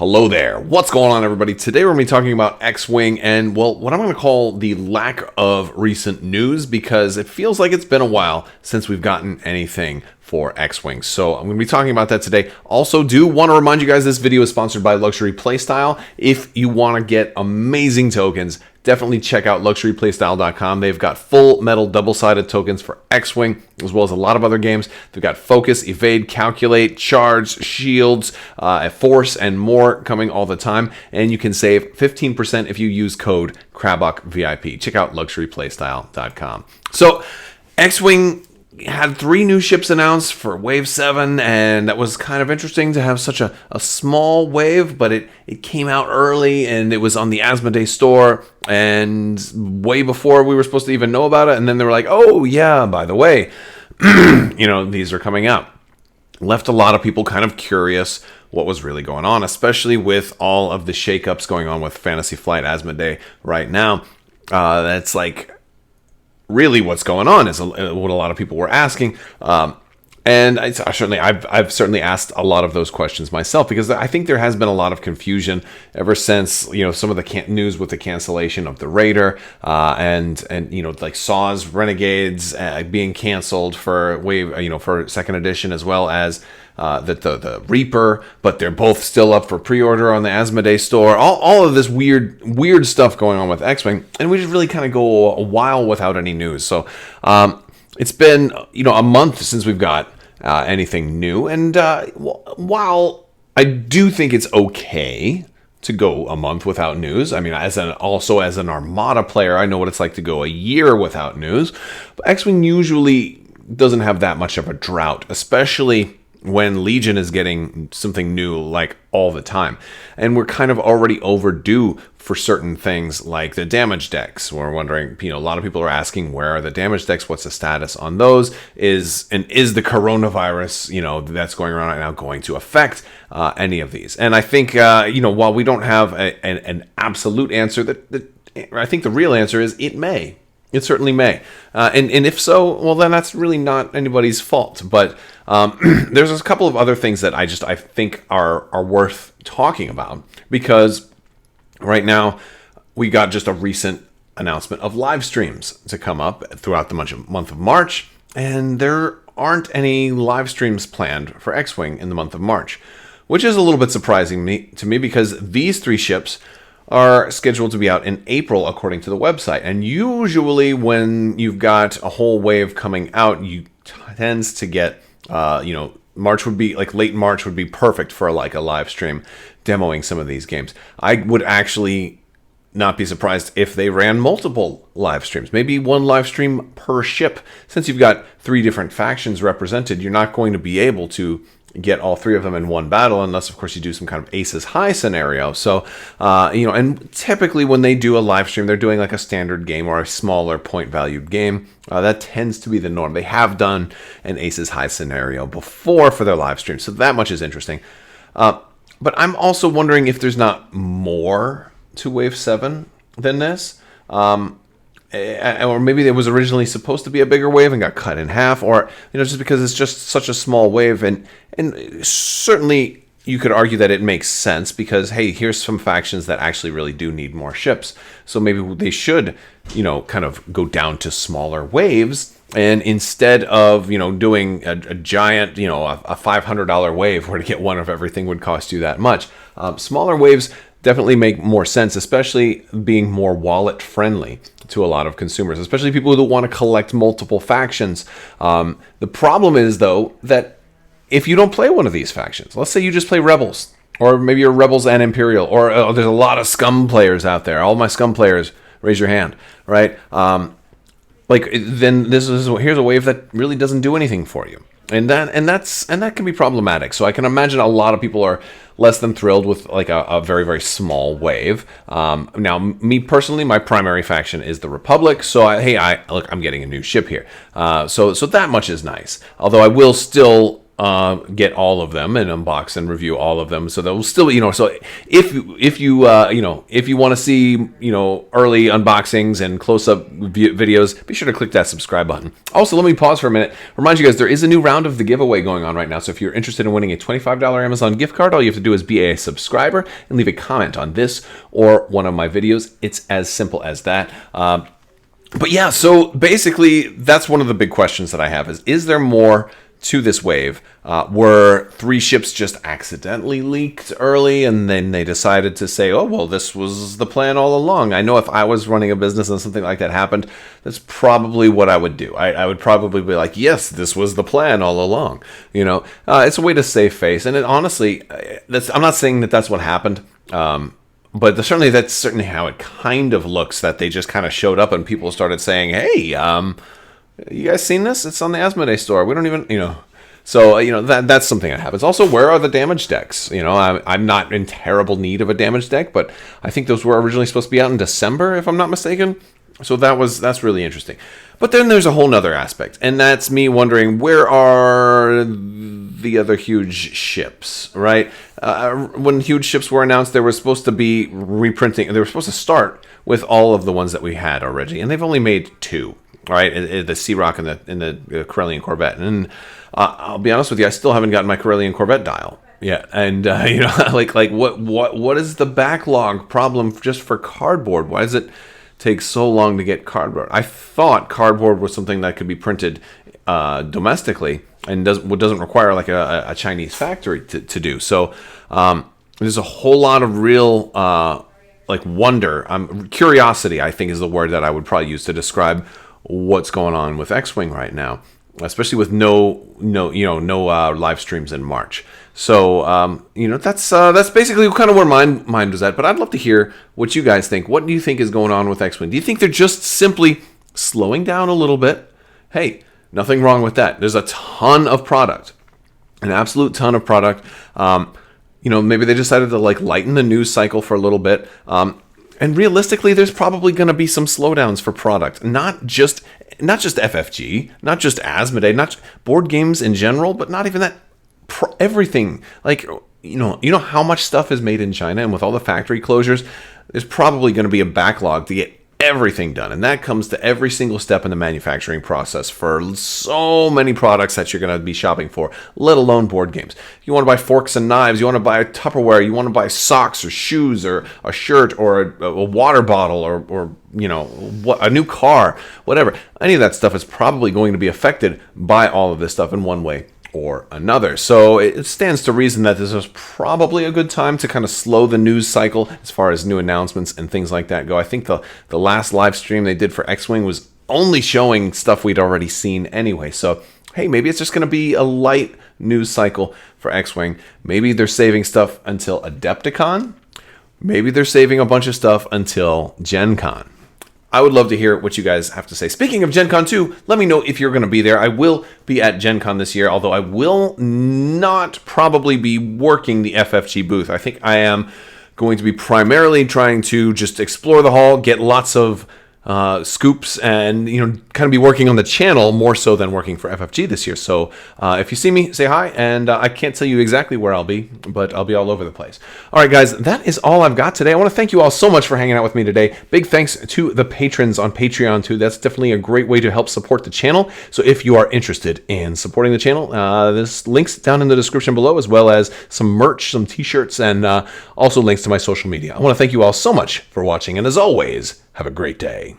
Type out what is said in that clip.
Hello there. What's going on, everybody? Today we're going to be talking about X-Wing and, well, what I'm going to call the lack of recent news, because it feels like it's been a while since we've gotten anything for X-Wing. So I'm going to be talking about that today. Also, do want to remind you guys this video is sponsored by Luxury Playstyle. If you want to get amazing tokens, definitely check out luxuryplaystyle.com. They've got full metal double-sided tokens for X-Wing, as well as a lot of other games. They've got Focus, Evade, Calculate, Charge, Shields, Force, and more coming all the time. And you can save 15% if you use code Crabbok VIP. Check out luxuryplaystyle.com. So, X-Wing had 3 new ships announced for Wave 7, and that was kind of interesting to have such a small wave, but it came out early, and it was on the Asmodee store, and way before we were supposed to even know about it, and then they were like, oh yeah, by the way, these are coming out. Left a lot of people kind of curious what was really going on, especially with all of the shakeups going on with Fantasy Flight Asmodee right now. That's like, really what's going on is what a lot of people were asking, and I've certainly asked a lot of those questions myself, because I think there has been a lot of confusion ever since some of the news with the cancellation of the Raider, and like Saw's Renegades being canceled for wave for second edition, as well as the Reaper, but they're both still up for pre-order on the Asmodee store. All of this weird stuff going on with X-Wing, and we just really kind of go a while without any news. So it's been a month since we've got anything new, and while I do think it's okay to go a month without news, I mean, as an Armada player, I know what it's like to go a year without news. But X-Wing usually doesn't have that much of a drought, especially when Legion is getting something new like all the time. And we're kind of already overdue for certain things like the damage decks. We're wondering, a lot of people are asking, where are the damage decks? What's the status on those? Is the coronavirus, that's going around right now going to affect any of these? And I think, while we don't have an absolute answer, I think the real answer is it may. It certainly may. And if so, well, then that's really not anybody's fault. But there's a couple of other things that I think are worth talking about, because right now we got just a recent announcement of live streams to come up throughout the month of March, and there aren't any live streams planned for X-Wing in the month of March, which is a little bit surprising to me, because these 3 ships are scheduled to be out in April, according to the website. And usually when you've got a whole wave coming out, you tends to get, March would be, like late March would be perfect for like a live stream demoing some of these games. I would actually not be surprised if they ran multiple live streams, maybe 1 live stream per ship. Since you've got 3 different factions represented, you're not going to be able to get all 3 of them in one battle, unless of course you do some kind of aces high scenario. So and typically when they do a live stream, they're doing like a standard game or a smaller point valued game. That tends to be the norm. They have done an aces high scenario before for their live stream, so that much is interesting. But I'm also wondering if there's not more to Wave 7 than this. Or maybe it was originally supposed to be a bigger wave and got cut in half, or just because it's just such a small wave. And certainly you could argue that it makes sense, because hey, here's some factions that actually really do need more ships, so maybe they should kind of go down to smaller waves. And instead of doing a giant a $500 wave where to get 1 of everything would cost you that much, smaller waves definitely make more sense, especially being more wallet friendly to a lot of consumers, especially people who want to collect multiple factions. The problem is, though, that if you don't play one of these factions, let's say you just play Rebels, or maybe you're Rebels and Imperial, or there's a lot of Scum players out there. All my Scum players, raise your hand, right? Then here's a wave that really doesn't do anything for you. And that can be problematic. So I can imagine a lot of people are less than thrilled with like a very, very small wave. Now, me personally, my primary faction is the Republic. So I'm getting a new ship here. So that much is nice. Although I will still get all of them and unbox and review all of them. So they'll still, so if you want to see, early unboxings and close-up videos, be sure to click that subscribe button. Also, let me pause for a minute. Remind you guys, there is a new round of the giveaway going on right now. So if you're interested in winning a $25 Amazon gift card, all you have to do is be a subscriber and leave a comment on this or one of my videos. It's as simple as that. But yeah, so basically, that's one of the big questions that I have is there more to this wave? Were 3 ships just accidentally leaked early and then they decided to say, oh, well, this was the plan all along? I know if I was running a business and something like that happened, that's probably what I would do. I would probably be like, yes, this was the plan all along. It's a way to save face. And honestly, I'm not saying that that's what happened. But that's certainly how it kind of looks, that they just kind of showed up and people started saying, hey, you guys seen this? It's on the Asmodee store. We don't even, So, that's something that happens. Also, where are the damage decks? I'm not in terrible need of a damage deck, but I think those were originally supposed to be out in December, if I'm not mistaken. So that's really interesting. But then there's a whole nother aspect, and that's me wondering, where are the other huge ships, right? When huge ships were announced, they were supposed to be reprinting. They were supposed to start with all of the ones that we had already, and they've only made 2, right? The Sea Rock and the Corellian Corvette. And I'll be honest with you, I still haven't gotten my Corellian Corvette dial yet. And what is the backlog problem just for cardboard? Why does it take so long to get cardboard? I thought cardboard was something that could be printed domestically and doesn't require like a Chinese factory to do. So there's a whole lot of real wonder, curiosity, I think is the word that I would probably use to describe what's going on with X-Wing right now, especially with no live streams in March. So that's basically kind of where my mind was at. But I'd love to hear what you guys think. What do you think is going on with X-Wing? Do you think they're just simply slowing down a little bit? Hey, nothing wrong with that. There's a ton of product, an absolute ton of product. Maybe they decided to lighten the news cycle for a little bit. And realistically, there's probably going to be some slowdowns for product, not just FFG, not just Asmodee, not board games in general, but not even that. Everything, how much stuff is made in China, and with all the factory closures, there's probably going to be a backlog to get everything done, and that comes to every single step in the manufacturing process for so many products that you're going to be shopping for, let alone board games. You want to buy forks and knives, you want to buy Tupperware, you want to buy socks or shoes or a shirt or a water bottle or a new car, whatever. Any of that stuff is probably going to be affected by all of this stuff in one way or another. So it stands to reason that this is probably a good time to kind of slow the news cycle as far as new announcements and things like that go. I think the last live stream they did for X-Wing was only showing stuff we'd already seen anyway. So hey, maybe it's just going to be a light news cycle for X-Wing. Maybe they're saving stuff until Adepticon. Maybe they're saving a bunch of stuff until Gen Con. I would love to hear what you guys have to say. Speaking of Gen Con 2, let me know if you're going to be there. I will be at Gen Con this year, although I will not probably be working the FFG booth. I think I am going to be primarily trying to just explore the hall, get lots of scoops, and kind of be working on the channel more so than working for FFG this year. So if you see me, say hi, and I can't tell you exactly where I'll be, but I'll be all over the place. All right, guys, that is all I've got today. I want to thank you all so much for hanging out with me today. Big thanks to the patrons on Patreon too. That's definitely a great way to help support the channel. So if you are interested in supporting the channel, there's links down in the description below, as well as some merch, some t-shirts, and also links to my social media. I want to thank you all so much for watching, and as always, have a great day.